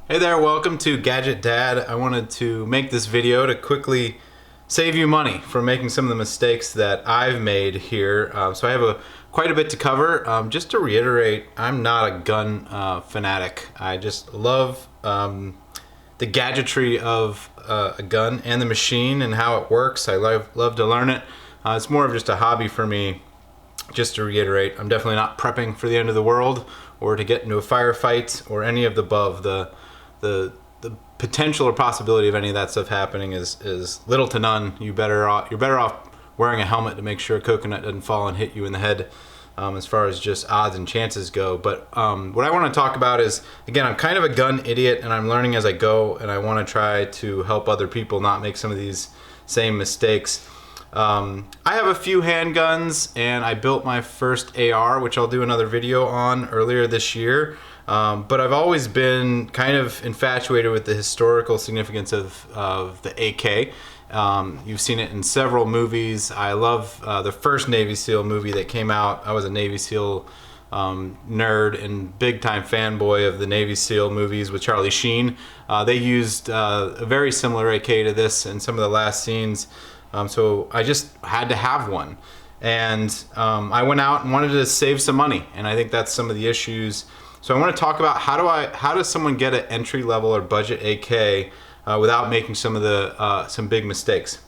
Hey there, welcome to Gadget Dad. I wanted to make this video to quickly save you money from making some of the mistakes that I've made here. So I have quite a bit to cover. Just to reiterate, I'm not a gun fanatic. I just love the gadgetry of a gun and the machine and how it works. I love to learn it. It's more of just a hobby for me. Just to reiterate, I'm definitely not prepping for the end of the world or to get into a firefight or any of the above. The potential or possibility of any of that stuff happening is little to none. You're better off wearing a helmet to make sure a coconut doesn't fall and hit you in the head, as far as just odds and chances go. But what I want to talk about is, again, I'm kind of a gun idiot and I'm learning as I go, and I want to try to help other people not make some of these same mistakes. I have a few handguns, and I built my first AR, which I'll do another video on earlier this year. But I've always been kind of infatuated with the historical significance of the AK. You've seen it in several movies. I love the first Navy SEAL movie that came out. I was a Navy SEAL nerd and big time fanboy of the Navy SEAL movies with Charlie Sheen. They used a very similar AK to this in some of the last scenes. So I just had to have one. And I went out and wanted to save some money. And I think that's some of the issues. So I want to talk about how does someone get an entry level or budget AK without making some big mistakes.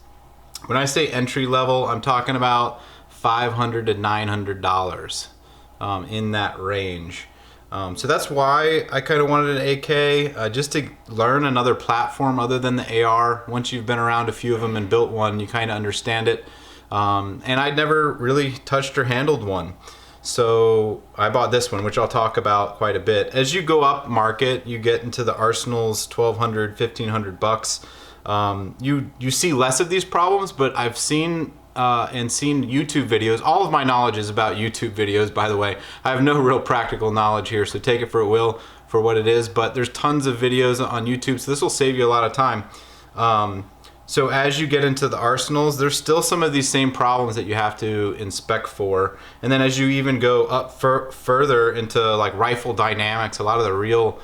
When I say entry level, I'm talking about $500 to $900 in that range. So that's why I kind of wanted an AK, just to learn another platform other than the AR. Once you've been around a few of them and built one, you kind of understand it. And I'd never really touched or handled one. So I bought this one, which I'll talk about quite a bit. As you go up market, you get into the arsenals, $1,200, $1,500. You see less of these problems, but I've seen YouTube videos. All of my knowledge is about YouTube videos, by the way. I have no real practical knowledge here, so take it for what it is. But there's tons of videos on YouTube, so this will save you a lot of time. So as you get into the arsenals, there's still some of these same problems that you have to inspect for. And then as you even go up further into like rifle dynamics, a lot of the real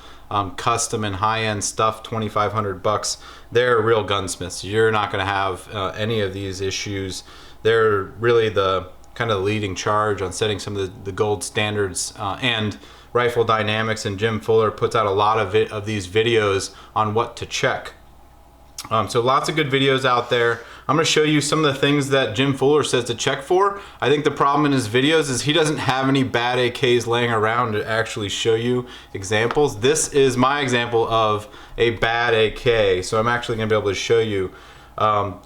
custom and high-end stuff, $2,500, they're real gunsmiths. You're not going to have any of these issues. They're really the kind of leading charge on setting some of the gold standards. And Rifle Dynamics and Jim Fuller puts out a lot of these videos on what to check. So lots of good videos out there. I'm going to show you some of the things that Jim Fuller says to check for. I think the problem in his videos is he doesn't have any bad AKs laying around to actually show you examples. This is my example of a bad AK, so I'm actually going to be able to show you.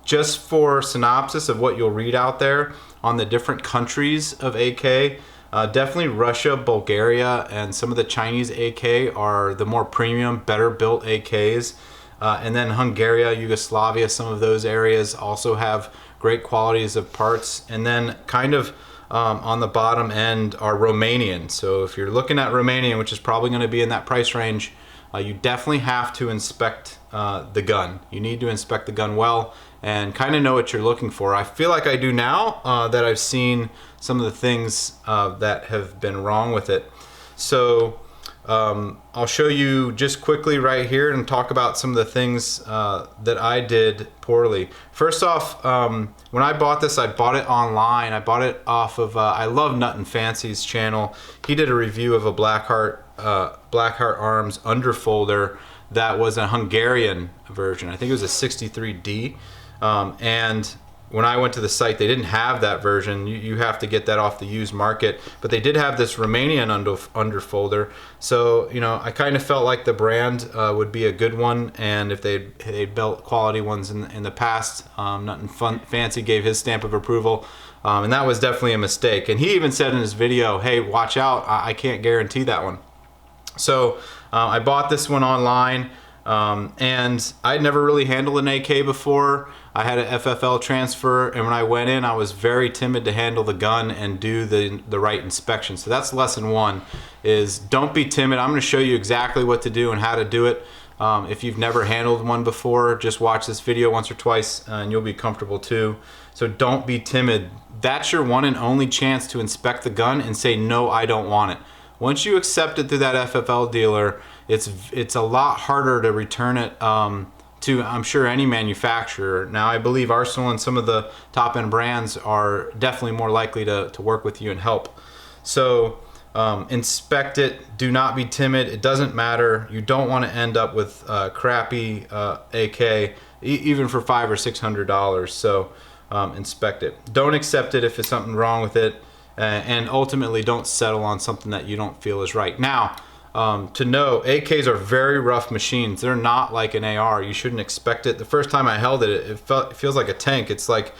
Just for synopsis of what you'll read out there on the different countries of AK, definitely Russia, Bulgaria, and some of the Chinese AK are the more premium, better built AKs. And then Hungary, Yugoslavia, some of those areas also have great qualities of parts. And then kind of on the bottom end are Romanian. So if you're looking at Romanian, which is probably going to be in that price range, you definitely have to inspect the gun. You need to inspect the gun well and kind of know what you're looking for. I feel like I do now that I've seen some of the things that have been wrong with it. So I'll show you just quickly right here and talk about some of the things that I did poorly. First off, when I bought this, I bought it online. I bought it off of, I love Nut and Fancy's channel. He did a review of a Blackheart Arms underfolder that was a Hungarian version. I think it was a 63D. And when I went to the site, they didn't have that version. You have to get that off the used market, but they did have this Romanian underfolder. So, you know, I kind of felt like the brand would be a good one, and if they'd built quality ones in the past, Nut and Fancy gave his stamp of approval, and that was definitely a mistake. And he even said in his video, hey, watch out, I can't guarantee that one. So I bought this one online. And I'd never really handled an AK before. I had an FFL transfer, and when I went in, I was very timid to handle the gun and do the right inspection. So that's lesson one, is don't be timid. I'm going to show you exactly what to do and how to do it. If you've never handled one before, just watch this video once or twice and you'll be comfortable too. So don't be timid. That's your one and only chance to inspect the gun and say, no, I don't want it. Once you accept it through that FFL dealer, it's a lot harder to return it to, I'm sure, any manufacturer. Now, I believe Arsenal and some of the top end brands are definitely more likely to work with you and help. So inspect it. Do not be timid. It doesn't matter. You don't want to end up with crappy AK, even for $500 or $600. So inspect it. Don't accept it if there's something wrong with it, and ultimately don't settle on something that you don't feel is right. Now, to know, AKs are very rough machines. They're not like an AR. You shouldn't expect it. The first time I held it, it feels like a tank. It's like,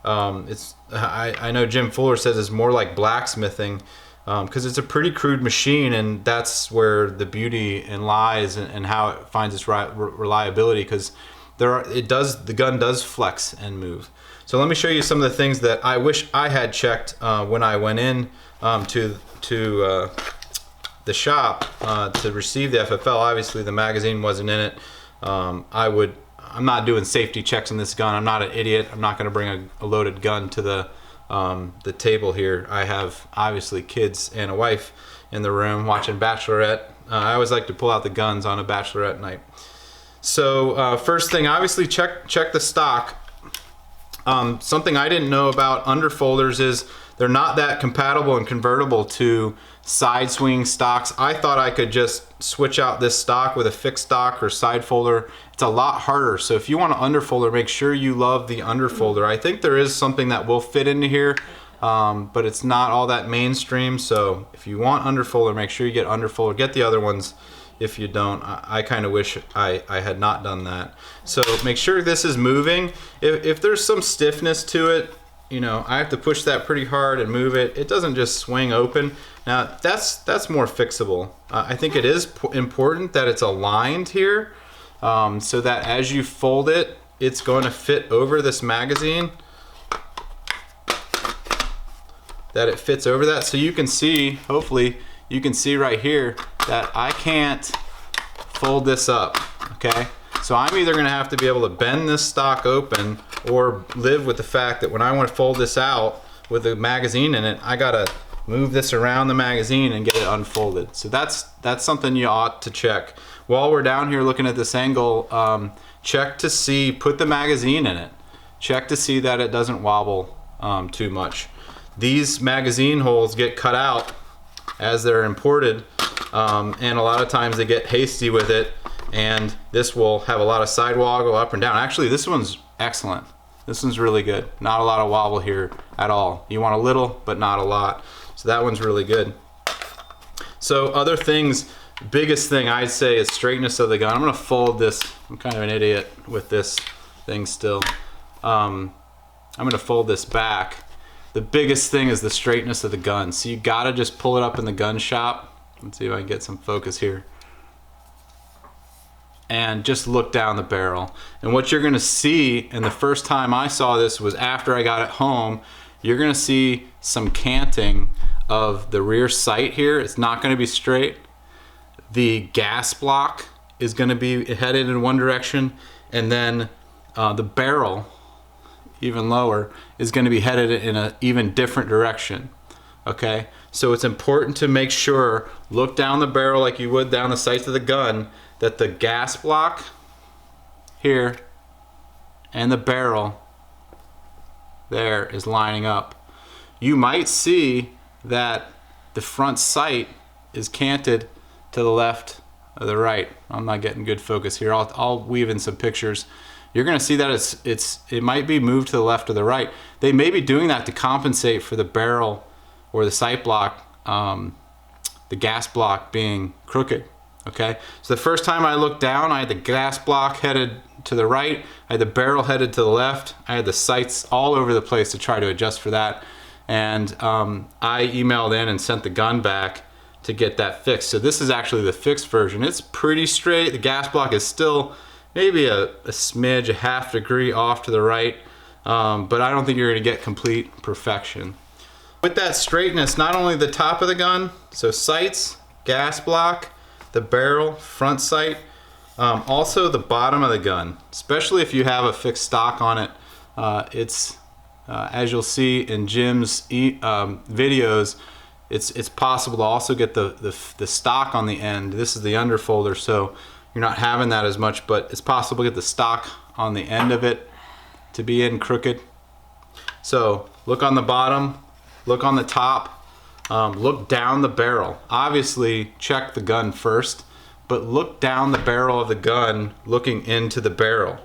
I know Jim Fuller says it's more like blacksmithing, because it's a pretty crude machine, and that's where the beauty and lies, and how it finds its reliability, because the gun does flex and move. So let me show you some of the things that I wish I had checked when I went in to the shop to receive the FFL. Obviously the magazine wasn't in it. I'm not doing safety checks on this gun. I'm not an idiot. I'm not going to bring a loaded gun to the table here. I have obviously kids and a wife in the room watching Bachelorette. I always like to pull out the guns on a Bachelorette night. So first thing, obviously check the stock. Something I didn't know about underfolders is they're not that compatible and convertible to side swing stocks. I thought I could just switch out this stock with a fixed stock or side folder. It's a lot harder. So if you want an underfolder, make sure you love the underfolder. I think there is something that will fit into here, but it's not all that mainstream. So if you want underfolder, make sure you get underfolder. Get the other ones if you don't. I kind of wish I had not done that. So make sure this is moving. If there's some stiffness to it, you know, I have to push that pretty hard and move it. It doesn't just swing open. Now that's more fixable. I think it is important that it's aligned here, so that as you fold it, it's going to fit over this magazine. That it fits over that, so you can see, hopefully you can see right here that I can't fold this up, okay? So I'm either gonna have to be able to bend this stock open or live with the fact that when I want to fold this out with the magazine in it, I gotta move this around the magazine and get it unfolded. So that's something you ought to check. While we're down here looking at this angle, check to see, put the magazine in it. Check to see that it doesn't wobble too much. These magazine holes get cut out as they're imported, and a lot of times they get hasty with it, and this will have a lot of side wobble up and down. Actually, this one's excellent. This one's really good. Not a lot of wobble here at all. You want a little, but not a lot. So that one's really good. So other things, biggest thing I'd say is straightness of the gun. I'm gonna fold this. I'm kind of an idiot with this thing still. I'm gonna fold this back. The biggest thing is the straightness of the gun. So you gotta just pull it up in the gun shop. Let's see if I can get some focus here. And just look down the barrel. And what you're gonna see, and the first time I saw this was after I got it home, you're gonna see some canting of the rear sight here. It's not gonna be straight. The gas block is gonna be headed in one direction, and then the barrel, even lower, is gonna be headed in an even different direction. Okay, so it's important to make sure, look down the barrel like you would down the sights of the gun, that the gas block here and the barrel there is lining up. You might see that the front sight is canted to the left or the right. I'm not getting good focus here. I'll weave in some pictures. You're gonna see that it might be moved to the left or the right. They may be doing that to compensate for the barrel or the sight block, the gas block being crooked. Okay, so the first time I looked down, I had the gas block headed to the right, I had the barrel headed to the left, I had the sights all over the place to try to adjust for that, and I emailed in and sent the gun back to get that fixed. So this is actually the fixed version. It's pretty straight. The gas block is still maybe a smidge, a half degree off to the right, but I don't think you're gonna get complete perfection. With that straightness, not only the top of the gun, so sights, gas block, the barrel, front sight, also the bottom of the gun, especially if you have a fixed stock on it. It's as you'll see in Jim's videos, it's possible to also get the stock on the end. This is the underfolder, so you're not having that as much, but it's possible to get the stock on the end of it to be in crooked. So look on the bottom, look on the top, look down the barrel. Obviously check the gun first, but look down the barrel of the gun looking into the barrel.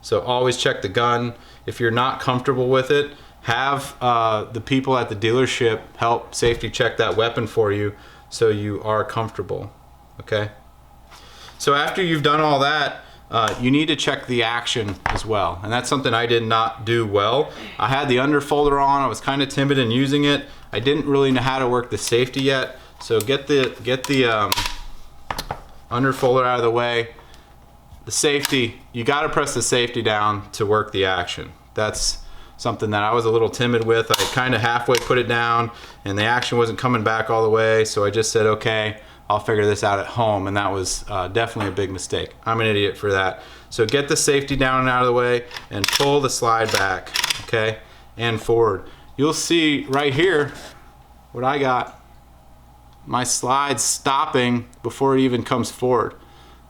So always check the gun. If you're not comfortable with it, have the people at the dealership help safety check that weapon for you so you are comfortable, okay? So after you've done all that, you need to check the action as well. And that's something I did not do well. I had the underfolder on, I was kind of timid in using it. I didn't really know how to work the safety yet. So get the underfolder out of the way. The safety, you gotta press the safety down to work the action. That's something that I was a little timid with. I kind of halfway put it down and the action wasn't coming back all the way, so I just said, okay, I'll figure this out at home, and that was definitely a big mistake. I'm an idiot for that. So get the safety down and out of the way and pull the slide back, okay, and forward. You'll see right here what I got, my slide stopping before it even comes forward.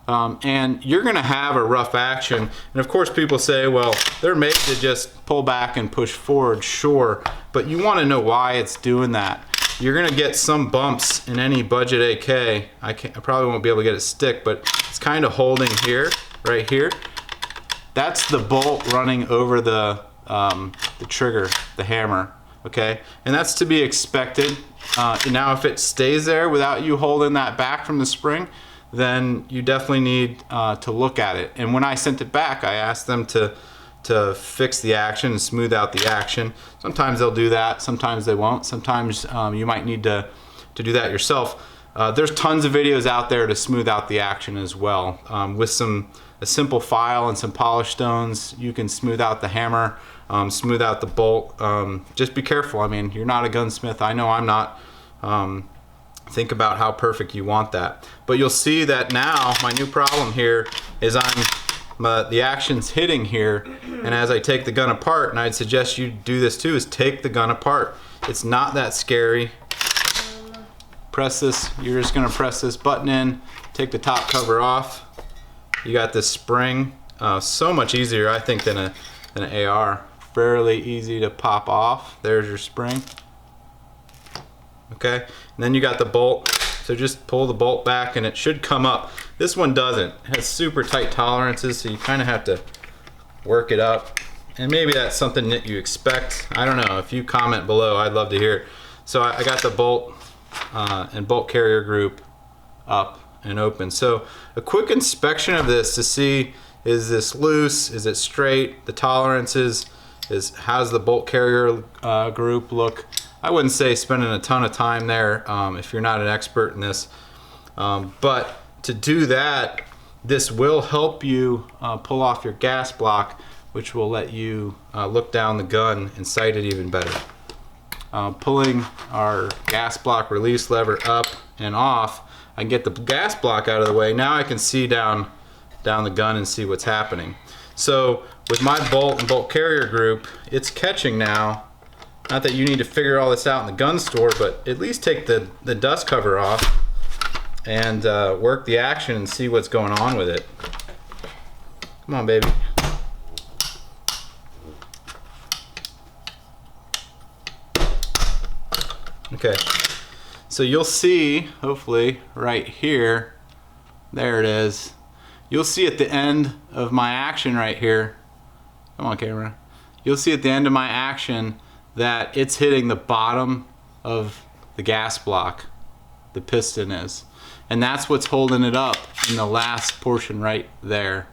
And you're gonna have a rough action, and of course people say, well, they're made to just pull back and push forward. Sure, but you want to know why it's doing that. You're gonna get some bumps in any budget AK. I probably won't be able to get it stick, but it's kind of holding here, right here. That's the bolt running over the trigger, the hammer, okay? And that's to be expected. Now if it stays there without you holding that back from the spring, then you definitely need to look at it. And when I sent it back, I asked them to fix the action and smooth out the action. Sometimes they'll do that, sometimes they won't. Sometimes you might need to do that yourself. There's tons of videos out there to smooth out the action as well. With a simple file and some polished stones, you can smooth out the hammer, smooth out the bolt. Just be careful. I mean, you're not a gunsmith. I know I'm not. Think about how perfect you want that. But you'll see that now my new problem here is the action's hitting here, and as I take the gun apart, and I'd suggest you do this too, is take the gun apart. It's not that scary. Press this, you're just gonna press this button in, take the top cover off. You got this spring, so much easier I think than an AR. Fairly easy to pop off. There's your spring. Okay, and then you got the bolt, so just pull the bolt back and it should come up. This one doesn't. It has super tight tolerances, so you kind of have to work it up, and maybe that's something that you expect. I don't know. If you comment below, I'd love to hear it. So I got the bolt and bolt carrier group up and open. So a quick inspection of this to see, is this loose, is it straight, the tolerances, how's the bolt carrier group look. I wouldn't say spending a ton of time there if you're not an expert in this, but to do that, this will help you pull off your gas block, which will let you look down the gun and sight it even better. Pulling our gas block release lever up and off, I can get the gas block out of the way. Now I can see down the gun and see what's happening. So with my bolt and bolt carrier group, it's catching now. Not that you need to figure all this out in the gun store, but at least take the dust cover off and work the action and see what's going on with it. Come on, baby. Okay, so you'll see, hopefully, right here, there it is. You'll see at the end of my action right here, come on camera, you'll see at the end of my action that it's hitting the bottom of the gas block, the piston is. And that's what's holding it up in the last portion right there.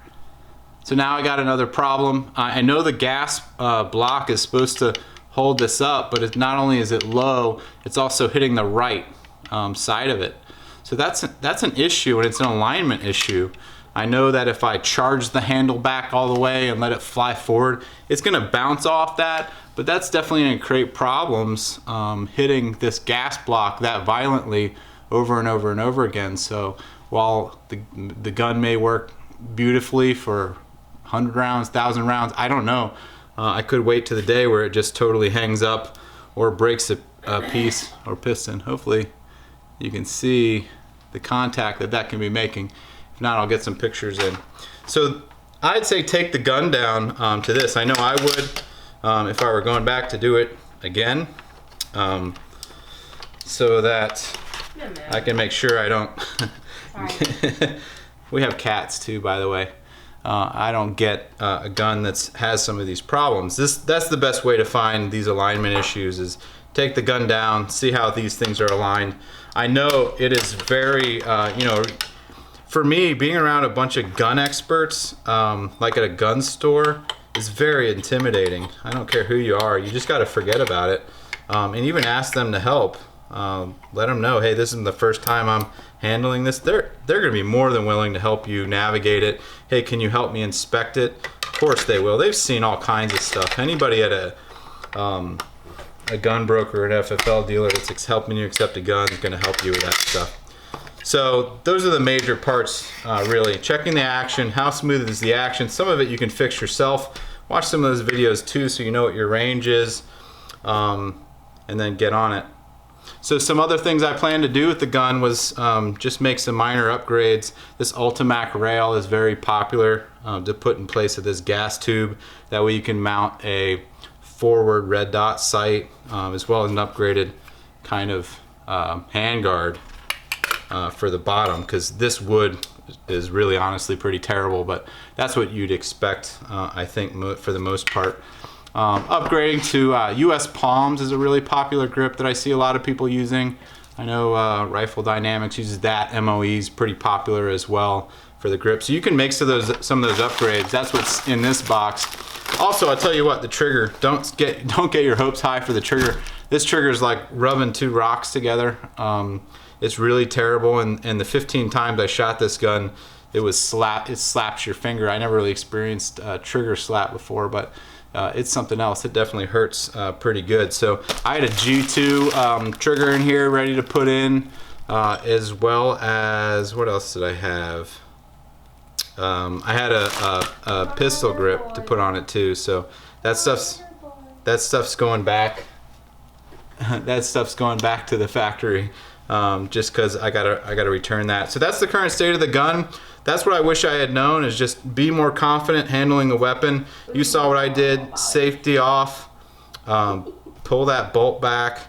So now I got another problem. I know the gas block is supposed to hold this up, but not only is it low, it's also hitting the right side of it. So that's an issue, and it's an alignment issue. I know that if I charge the handle back all the way and let it fly forward, it's gonna bounce off that, but that's definitely gonna create problems hitting this gas block that violently over and over and over again. So while the gun may work beautifully for 100 rounds, 1,000 rounds, I don't know. I could wait to the day where it just totally hangs up or breaks piece or piston. Hopefully you can see the contact that can be making. If not, I'll get some pictures in. So I'd say take the gun down to this. I know I would if I were going back to do it again, so that I can make sure I don't we have cats too, by the way. I don't get a gun that has some of these problems. That's the best way to find these alignment issues, is take the gun down, see how these things are aligned. I know it is very, you know, for me, being around a bunch of gun experts, like at a gun store, is very intimidating. I don't care who you are, you just got to forget about it, and even ask them to help. Let them know, hey, this isn't the first time I'm handling this. They're going to be more than willing to help you navigate it. Hey, can you help me inspect it? Of course they will. They've seen all kinds of stuff. Anybody at a gun broker, an FFL dealer that's helping you accept a gun is going to help you with that stuff. So those are the major parts, really. Checking the action, how smooth is the action. Some of it you can fix yourself. Watch some of those videos too, so you know what your range is, and then get on it. So some other things I plan to do with the gun was just make some minor upgrades. This Ultimac rail is very popular to put in place of this gas tube. That way you can mount a forward red dot sight, as well as an upgraded kind of handguard for the bottom, because this wood is really honestly pretty terrible, but that's what you'd expect, I think, for the most part. Upgrading to US Palms is a really popular grip that I see a lot of people using. I know Rifle Dynamics uses that. MOE is pretty popular as well for the grip. So you can make some of those upgrades. That's what's in this box. Also, I'll tell you what, the trigger, don't get your hopes high for the trigger. This trigger is like rubbing two rocks together. It's really terrible, and the 15 times I shot this gun, it slaps your finger. I never really experienced trigger slap before, but it's something else. It definitely hurts pretty good. So I had a G2 trigger in here ready to put in, as well as, what else did I have? I had a pistol grip to put on it too. So that stuff's going back. That stuff's going back to the factory, just because I gotta return that. So that's the current state of the gun. That's what I wish I had known, is just be more confident handling the weapon. You saw what I did. Safety off, pull that bolt back,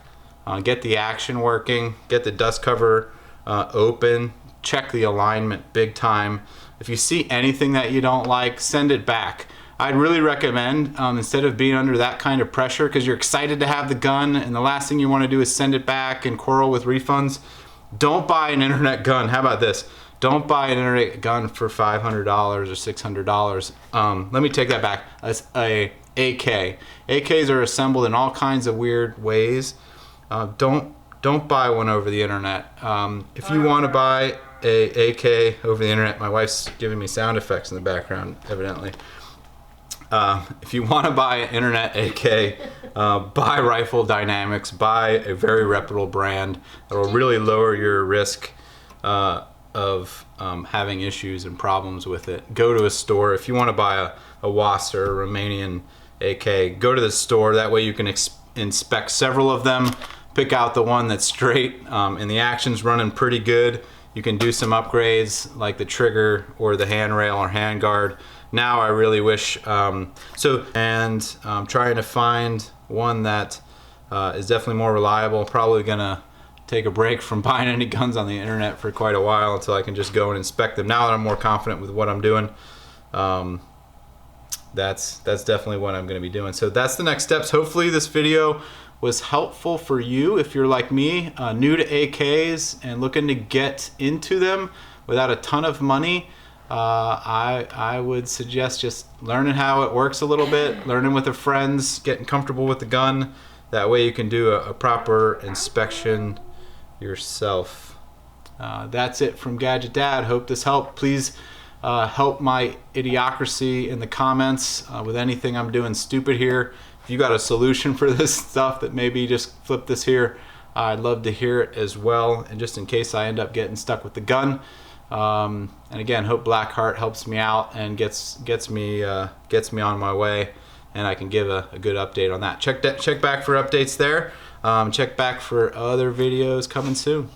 get the action working, get the dust cover open, check the alignment big time. If you see anything that you don't like, send it back. I'd really recommend, instead of being under that kind of pressure, because you're excited to have the gun and the last thing you want to do is send it back and quarrel with refunds, don't buy an internet gun. How about this? Don't buy an internet gun for $500 or $600. Let me take that back. That's a AK. AKs are assembled in all kinds of weird ways. Don't buy one over the internet. If you want to buy a AK over the internet, my wife's giving me sound effects in the background, evidently. If you want to buy an internet AK, buy Rifle Dynamics, buy a very reputable brand that will really lower your risk of having issues and problems with it. Go to a store. If you want to buy a WAS or a Romanian AK, go to the store. That way you can inspect several of them, pick out the one that's straight, and the action's running pretty good. You can do some upgrades like the trigger or the handrail or handguard. Now I really wish, trying to find one that is definitely more reliable. Probably gonna take a break from buying any guns on the internet for quite a while until I can just go and inspect them. Now that I'm more confident with what I'm doing, that's definitely what I'm gonna be doing. So that's the next steps. Hopefully this video was helpful for you if you're like me, new to AKs and looking to get into them without a ton of money. I would suggest just learning how it works a little bit, learning with the friends, getting comfortable with the gun. That way you can do a proper inspection yourself. That's it from Gadget Dad. Hope this helped. Please help my idiocracy in the comments with anything I'm doing stupid here. If you got a solution for this stuff that maybe just flip this here, I'd love to hear it as well. And just in case I end up getting stuck with the gun. And again, hope Blackheart helps me out and gets me on my way, and I can give a good update on that. Check back for updates there. Check back for other videos coming soon.